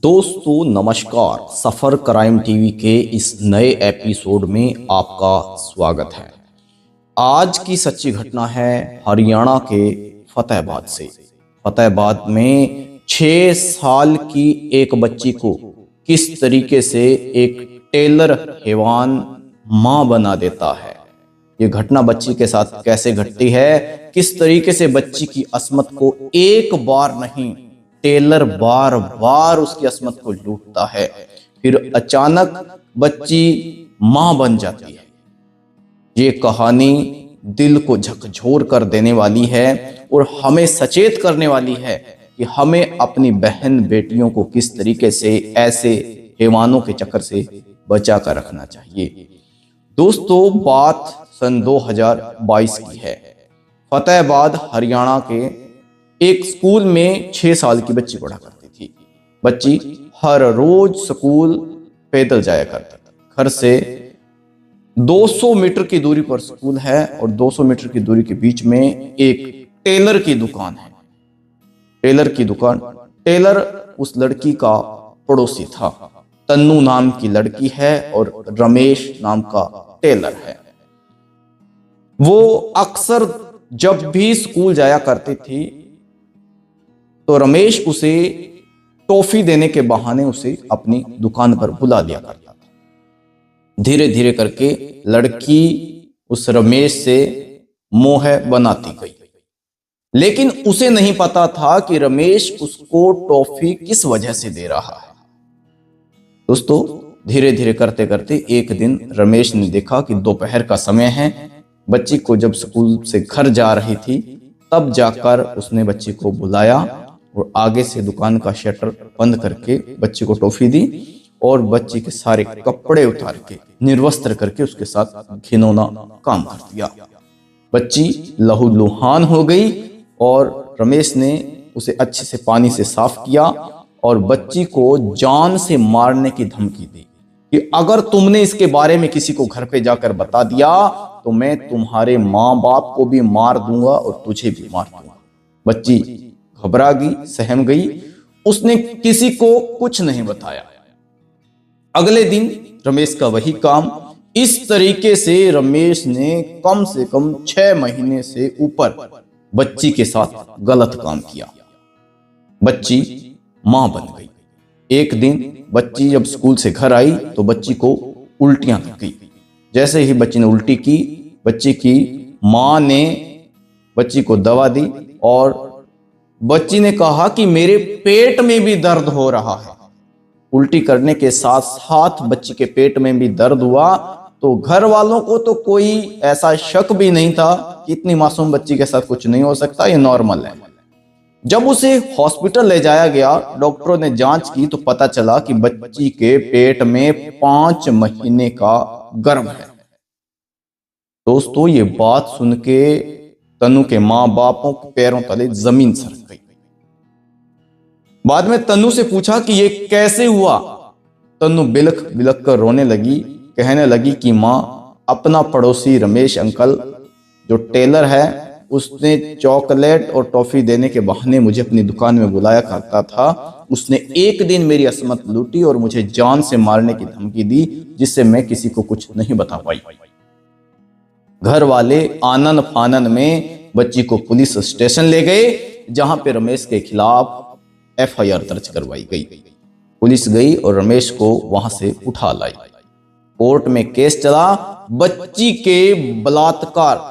दोस्तों नमस्कार। सफर crime TV के इस नए एपिसोड में आपका स्वागत है। आज की सच्ची घटना है हरियाणा के फतेहाबाद से। फतेहाबाद में 6 साल की एक बच्ची को किस तरीके से एक टेलर हैवान मां बना देता है। ये घटना बच्ची के साथ कैसे घटती है, किस तरीके से बच्ची की अस्मत को एक बार नहीं टेलर बार बार उसकी अस्मत को लूटता है, फिर अचानक बच्ची मां बन जाती है। ये कहानी दिल को झकझोर कर देने वाली है और हमें सचेत करने वाली है कि हमें अपनी बहन बेटियों को किस तरीके से ऐसे हैवानों के चक्कर से बचा कर रखना चाहिए। दोस्तों बात सन 2022 की है। फतेहाबाद हरियाणा के एक स्कूल में 6 साल की बच्ची पढ़ा करती थी। बच्ची हर रोज स्कूल पैदल जाया करता था। घर से 200 मीटर की दूरी पर स्कूल है और 200 मीटर की दूरी के बीच में एक टेलर की दुकान है। टेलर उस लड़की का पड़ोसी था। तन्नू नाम की लड़की है और रमेश नाम का टेलर है। वो अक्सर जब भी स्कूल जाया करती थी तो रमेश उसे टॉफी देने के बहाने उसे अपनी दुकान पर बुला लिया करता था। धीरे धीरे करके लड़की उस रमेश से मोह बनाती गई, लेकिन उसे नहीं पता था कि रमेश उसको टॉफी किस वजह से दे रहा है। दोस्तों धीरे धीरे करते करते एक दिन रमेश ने देखा कि दोपहर का समय है। बच्ची को जब स्कूल से घर जा रही थी तब जाकर उसने बच्ची को बुलाया और आगे से दुकान का शटर बंद करके बच्ची को टॉफी दी और बच्ची के सारे कपड़े उतार के निर्वस्त्र करके उसके साथ घिनौना काम कर दिया। बच्ची लहूलुहान हो गई और रमेश ने उसे अच्छे से पानी से साफ किया और बच्ची को जान से मारने की धमकी दी कि अगर तुमने इसके बारे में किसी को घर पे जाकर बता दिया तो मैं तुम्हारे माँ बाप को भी मार दूंगा और तुझे भी मार दूंगा। बच्ची घबरा गई, सहम गई। उसने किसी को कुछ नहीं बताया। अगले दिन रमेश का वही काम। इस तरीके से रमेश ने कम से कम 6 महीने से ऊपर बच्ची के साथ गलत काम किया। बच्ची मां बन गई। एक दिन बच्ची जब स्कूल से घर आई तो बच्ची को उल्टियां लग गई। जैसे ही बच्ची ने उल्टी की, बच्ची की मां ने बच्ची को दवा दी और बच्ची ने कहा कि मेरे पेट में भी दर्द हो रहा है। उल्टी करने के साथ साथ बच्ची के पेट में भी दर्द हुआ तो घर वालों को तो कोई ऐसा शक भी नहीं था कि इतनी मासूम बच्ची के साथ कुछ नहीं हो सकता, ये नॉर्मल है। जब उसे हॉस्पिटल ले जाया गया, डॉक्टरों ने जांच की तो पता चला कि बच्ची के पेट में 5 महीने का गर्भ है। दोस्तों ये बात सुन के तनु के माँ बापों के पैरों तले जमीन सरक गई। बाद में तनु से पूछा कि ये कैसे हुआ। तनु बिलख बिलख कर रोने लगी, कहने लगी कि माँ अपना पड़ोसी रमेश अंकल जो टेलर है उसने चॉकलेट और टॉफी देने के बहाने मुझे अपनी दुकान में बुलाया करता था। उसने एक दिन मेरी अस्मत लूटी और मुझे जान से मारने की धमकी दी, जिससे मैं किसी को कुछ नहीं बता पाई। घर वाले आनन फानन में बच्ची को पुलिस स्टेशन ले गए, जहां पे रमेश के खिलाफ FIR दर्ज करवाई गई। पुलिस गई और रमेश को वहां से उठा लाई। कोर्ट में केस चला। बच्ची के बलात्कार,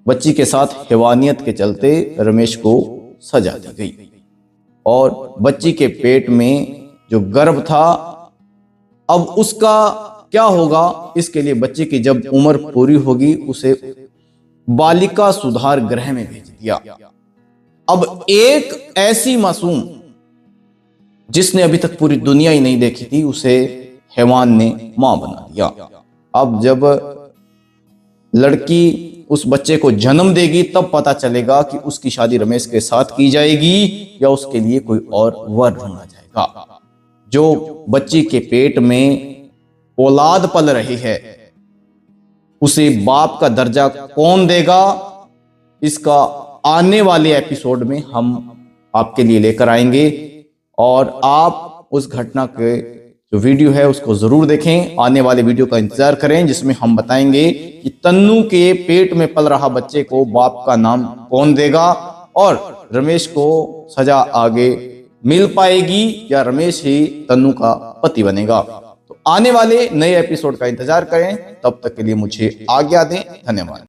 बच्ची के साथ हैवानियत के चलते रमेश को सजा दी गई और बच्ची के पेट में जो गर्भ था अब उसका क्या होगा, इसके लिए बच्चे की जब उम्र पूरी होगी उसे बालिका सुधार गृह में भेज दिया। अब एक ऐसी मासूम जिसने अभी तक पूरी दुनिया ही नहीं देखी थी, उसे हैवान ने मां बना दिया। अब जब लड़की उस बच्चे को जन्म देगी तब पता चलेगा कि उसकी शादी रमेश के साथ की जाएगी या उसके लिए कोई और वर ढूंढा जाएगा। जो बच्ची के पेट में औलाद पल रही है उसे बाप का दर्जा कौन देगा, इसका आने वाले एपिसोड में हम आपके लिए लेकर आएंगे और आप उस घटना के जो वीडियो है उसको जरूर देखें। आने वाले वीडियो का इंतजार करें जिसमें हम बताएंगे कि तन्नू के पेट में पल रहा बच्चे को बाप का नाम कौन देगा और रमेश को सजा आगे मिल पाएगी या रमेश ही तन्नू का पति बनेगा। तो आने वाले नए एपिसोड का इंतजार करें, तब तक के लिए मुझे आज्ञा दें। धन्यवाद।